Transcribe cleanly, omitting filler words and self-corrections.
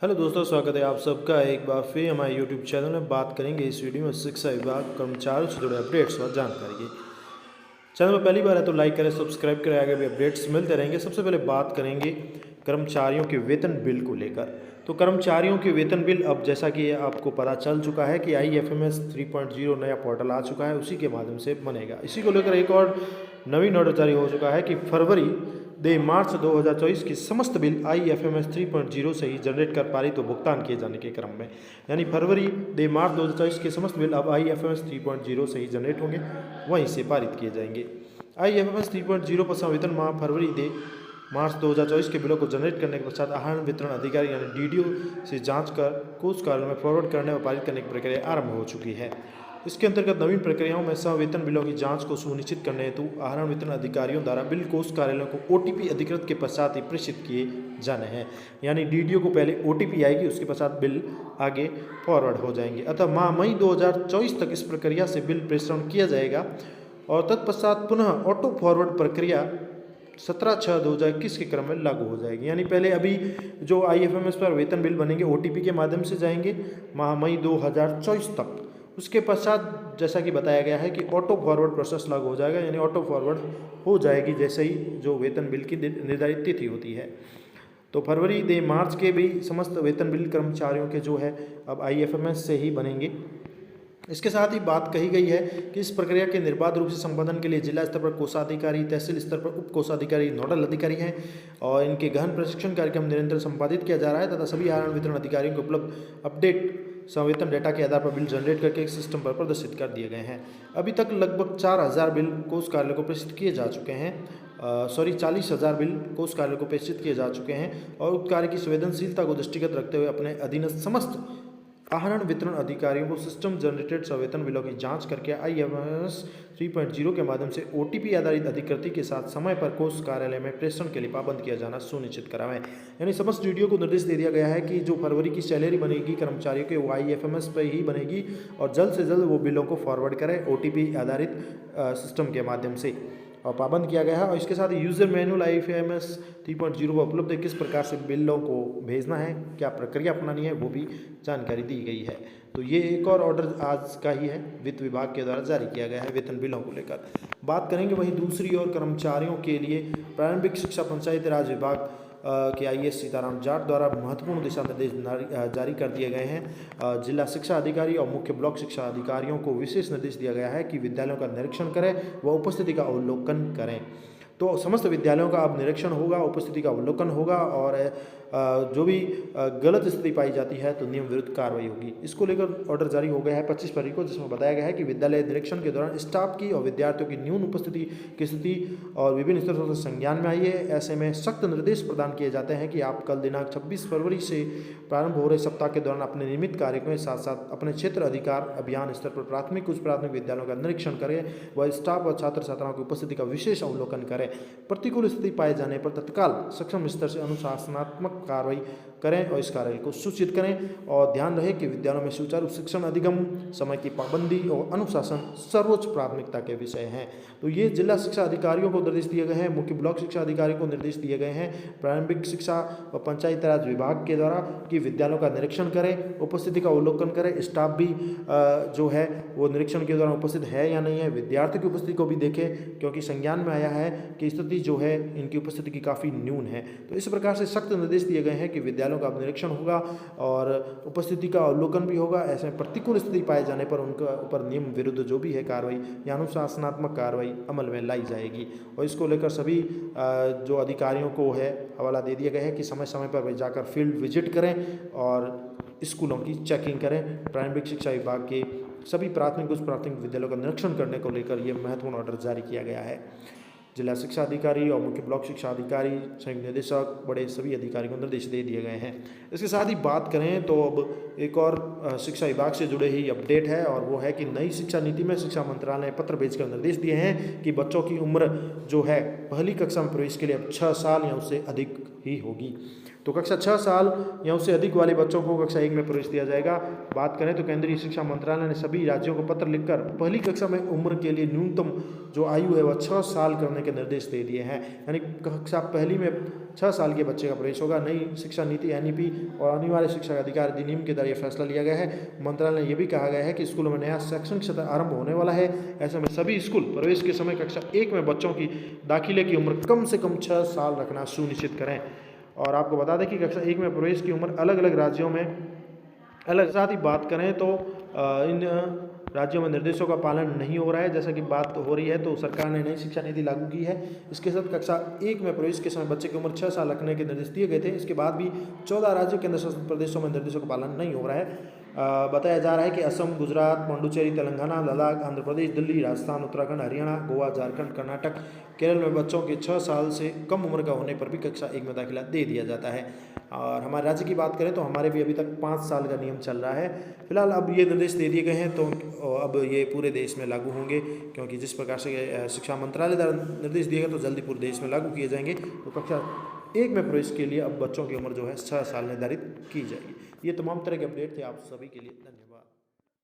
Hello दोस्तों, स्वागत है आप सबका एक बार फिर हमारे यूट्यूब चैनल में। बात करेंगे इस वीडियो में शिक्षा विभाग कर्मचारियों से जुड़े अपडेट्स और जानकारी की। चैनल में पहली बार है तो लाइक करें, सब्सक्राइब करें, आगे भी अपडेट्स मिलते रहेंगे। सबसे पहले बात करेंगे कर्मचारियों के वेतन बिल को लेकर। तो कर्मचारियों के वेतन बिल अब जैसा कि आपको पता चल चुका है कि IFMS 3.0 नया पोर्टल आ चुका है, उसी के माध्यम से बनेगा। इसी को लेकर एक और नवीन ऑर्डर जारी हो चुका है कि फरवरी मार्च 2024 की समस्त बिल IFMS 3.0 से ही जनरेट कर पारित व भुगतान किए जाने के क्रम में, यानी फरवरी मार्च 2024 के समस्त बिल अब IFMS 3.0 से ही जनरेट होंगे, वहीं से पारित किए जाएंगे। IFMS 3.0 पर संवेतन माह फरवरी मार्च 2024 के बिलों को जनरेट करने के पश्चात आहरण वितरण अधिकारी यानी DDO से जांच कर कोष कार्यालय में फॉरवर्ड करने व पारित करने की प्रक्रिया आरंभ हो चुकी है। इसके अंतर्गत नवीन प्रक्रियाओं में संवेतन बिलों की जांच को सुनिश्चित करने हेतु आहरण वितरण अधिकारियों द्वारा बिल कोष कार्यालयों को OTP अधिकृत के पश्चात ही प्रेषित किए जाने हैं, यानी DDO को पहले OTP आएगी, उसके पश्चात बिल आगे फॉरवर्ड हो जाएंगे। अतः माह मई 2024 तक इस प्रक्रिया से बिल प्रेषण किया जाएगा और तत्पश्चात पुनः ऑटो फॉरवर्ड प्रक्रिया 17/6/2021 के क्रम में लागू हो जाएगी। यानी पहले अभी जो IFMS पर वेतन बिल बनेंगे OTP के माध्यम से जाएंगे माह मई 2024 तक। उसके पश्चात जैसा कि बताया गया है कि ऑटो फॉरवर्ड प्रोसेस लागू हो जाएगा, यानी ऑटो फॉरवर्ड हो जाएगी जैसे ही जो वेतन बिल की निर्धारित तिथि होती है। तो फरवरी मार्च के भी समस्त वेतन बिल कर्मचारियों के जो है अब IFMS से ही बनेंगे। इसके साथ ही बात कही गई है कि इस प्रक्रिया के निर्बाध रूप से संपादन के लिए जिला स्तर पर कोषाधिकारी, तहसील स्तर पर उप कोषाधिकारी नोडल अधिकारी हैं और इनके गहन प्रशिक्षण कार्यक्रम निरंतर संपादित किया जा रहा है तथा सभी आहरण वितरण अधिकारियों को उपलब्ध अपडेट संवेतन डेटा के आधार पर बिल जनरेट करके एक सिस्टम पर प्रदर्शित कर दिए गए हैं। अभी तक लगभग 4000 बिल कोष कार्यालय को प्रेषित किए जा चुके हैं। 40,000 बिल कोष कार्यालय को प्रेषित किए जा चुके हैं और उक्त कार्य की संवेदनशीलता को दृष्टिगत रखते हुए अपने अधीनस्थ समस्त आहरण वितरण अधिकारियों को सिस्टम जनरेटेड संवेतन बिलों की जांच करके IFMS 3.0 के माध्यम से OTP आधारित अधिकृति के साथ समय पर कोष कार्यालय में प्रेषण के लिए पाबंद किया जाना सुनिश्चित कराएं। यानी समस्त DDO को निर्देश दे दिया गया है कि जो फरवरी की सैलरी बनेगी कर्मचारियों के, वो IFMS पर ही बनेगी और जल्द से जल्द वो बिलों को फॉरवर्ड करें OTP आधारित सिस्टम के माध्यम से, और पाबंद किया गया है। और इसके साथ यूज़र मैनुअल IFMS 3.0 पर उपलब्ध है, किस प्रकार से बिलों को भेजना है, क्या प्रक्रिया अपनानी है, वो भी जानकारी दी गई है। तो ये एक और ऑर्डर आज का ही है, वित्त विभाग के द्वारा जारी किया गया है वेतन बिलों को लेकर। बात करेंगे वहीं दूसरी ओर कर्मचारियों के लिए प्रारंभिक शिक्षा पंचायती राज विभाग के IAS सीताराम जाट द्वारा महत्वपूर्ण दिशा निर्देश जारी कर दिए गए हैं। जिला शिक्षा अधिकारी और मुख्य ब्लॉक शिक्षा अधिकारियों को विशेष निर्देश दिया गया है कि विद्यालयों का निरीक्षण करें व उपस्थिति का अवलोकन करें। तो समस्त विद्यालयों का अब निरीक्षण होगा, उपस्थिति का अवलोकन होगा और जो भी गलत स्थिति पाई जाती है तो नियम विरुद्ध कार्रवाई होगी। इसको लेकर ऑर्डर जारी हो गया है 25 फरवरी को, जिसमें बताया गया है कि विद्यालय निरीक्षण के दौरान स्टाफ की और विद्यार्थियों की न्यून उपस्थिति की स्थिति और विभिन्न स्तरों से संज्ञान में आई है। ऐसे में सख्त निर्देश प्रदान किए जाते हैं कि आप कल दिनांक 26 फरवरी से प्रारंभ हो रहे सप्ताह के दौरान अपने नियमित कार्यों के साथ साथ अपने क्षेत्र अधिकार अभियान स्तर पर प्राथमिक उच्च प्राथमिक विद्यालयों का निरीक्षण करें व स्टाफ व छात्र छात्राओं की उपस्थिति का विशेष अवलोकन करें। प्रतिकूल स्थिति पाए जाने पर तत्काल सक्षम स्तर से अनुशासनात्मक कार्रवाई करें और इस कार्य को सूचित करें। और ध्यान रहे कि विद्यालयों में सुचारू शिक्षण अधिगम, समय की पाबंदी और अनुशासन सर्वोच्च प्राथमिकता के विषय हैं। तो ये जिला शिक्षा अधिकारियों को निर्देश दिए गए हैं, मुख्य ब्लॉक शिक्षा अधिकारी को निर्देश दिए गए हैं प्रारंभिक शिक्षा व पंचायती राज विभाग के द्वारा कि विद्यालयों का निरीक्षण करें, उपस्थिति का अवलोकन करें, स्टाफ भी जो है वो निरीक्षण के दौरान उपस्थित है या नहीं है, विद्यार्थी की उपस्थिति को भी देखें क्योंकि संज्ञान में आया है कि स्थिति जो है इनकी उपस्थिति की काफ़ी न्यून है। तो इस प्रकार से सख्त निर्देश दिए गए हैं कि विद्यालयों का निरीक्षण होगा और उपस्थिति का अवलोकन भी होगा। ऐसे में प्रतिकूल स्थिति पाए जाने पर उनका ऊपर नियम विरुद्ध जो भी है कार्रवाई या अनुशासनात्मक कार्रवाई अमल में लाई जाएगी। और इसको लेकर सभी जो अधिकारियों को है हवाला दे दिया गया है कि समय समय पर वे जाकर फील्ड विजिट करें और स्कूलों की चेकिंग करें। प्रारंभिक शिक्षा विभाग के सभी प्राथमिक उच्च प्राथमिक विद्यालयों का निरीक्षण करने को लेकर यह महत्वपूर्ण ऑर्डर जारी किया गया है। जिला शिक्षा अधिकारी और मुख्य ब्लॉक शिक्षा अधिकारी, संयुक्त निदेशक, बड़े सभी अधिकारी को निर्देश दे दिए गए हैं। इसके साथ ही बात करें तो अब एक और शिक्षा विभाग से जुड़े ही अपडेट है और वो है कि नई शिक्षा नीति में शिक्षा मंत्रालय ने पत्र भेजकर निर्देश दिए हैं कि बच्चों की उम्र जो है पहली कक्षा में प्रवेश के लिए अब 6 साल या उससे अधिक ही होगी। तो कक्षा 6 साल या उससे अधिक वाले बच्चों को कक्षा 1 में प्रवेश दिया जाएगा। बात करें तो केंद्रीय शिक्षा मंत्रालय ने सभी राज्यों को पत्र लिखकर पहली कक्षा में उम्र के लिए न्यूनतम जो आयु है वह 6 साल करने के निर्देश दे दिए हैं। यानी कक्षा पहली में 6 साल के बच्चे का प्रवेश होगा। नई शिक्षा नीति NEP और अनिवार्य शिक्षा अधिकार अधिनियम के द्वारा यह फैसला लिया गया है। मंत्रालय ने यह भी कहा गया है कि स्कूलों में नया शैक्षणिक सत्र आरंभ होने वाला है। ऐसे में सभी स्कूल प्रवेश के समय कक्षा 1 में बच्चों की दाखिले की उम्र कम से कम 6 साल रखना सुनिश्चित करें। और आपको बता दें कि कक्षा 1 में प्रवेश की उम्र अलग अलग राज्यों में अलग। साथ ही बात करें तो इन राज्यों में निर्देशों का पालन नहीं हो रहा है। जैसा कि बात हो रही है तो सरकार ने नई शिक्षा नीति लागू की है। इसके साथ कक्षा 1 में प्रवेश के समय बच्चे की उम्र 6 साल रखने के निर्देश दिए गए थे। इसके बाद भी 14 राज्यों केंद्र शासित प्रदेशों में निर्देशों का पालन नहीं हो रहा है। बताया जा रहा है कि असम, गुजरात, पांडुचेरी, तेलंगाना, लद्दाख, आंध्र प्रदेश, दिल्ली, राजस्थान, उत्तराखंड, हरियाणा, गोवा, झारखंड, कर्नाटक, केरल में बच्चों के 6 साल से कम उम्र का होने पर भी कक्षा 1 में दाखिला दे दिया जाता है। और हमारे राज्य की बात करें तो हमारे भी अभी तक 5 साल का नियम चल रहा है। फिलहाल अब ये निर्देश दे दिए गए हैं तो अब ये पूरे देश में लागू होंगे, क्योंकि जिस प्रकार से शिक्षा मंत्रालय द्वारा निर्देश दिए गए तो जल्दी पूरे देश में लागू किए जाएंगे। तो कक्षा 1 में प्रवेश के लिए अब बच्चों की उम्र जो है 6 साल निर्धारित की जाएगी। ये तमाम तरह के अपडेट थे आप सभी के लिए। धन्यवाद।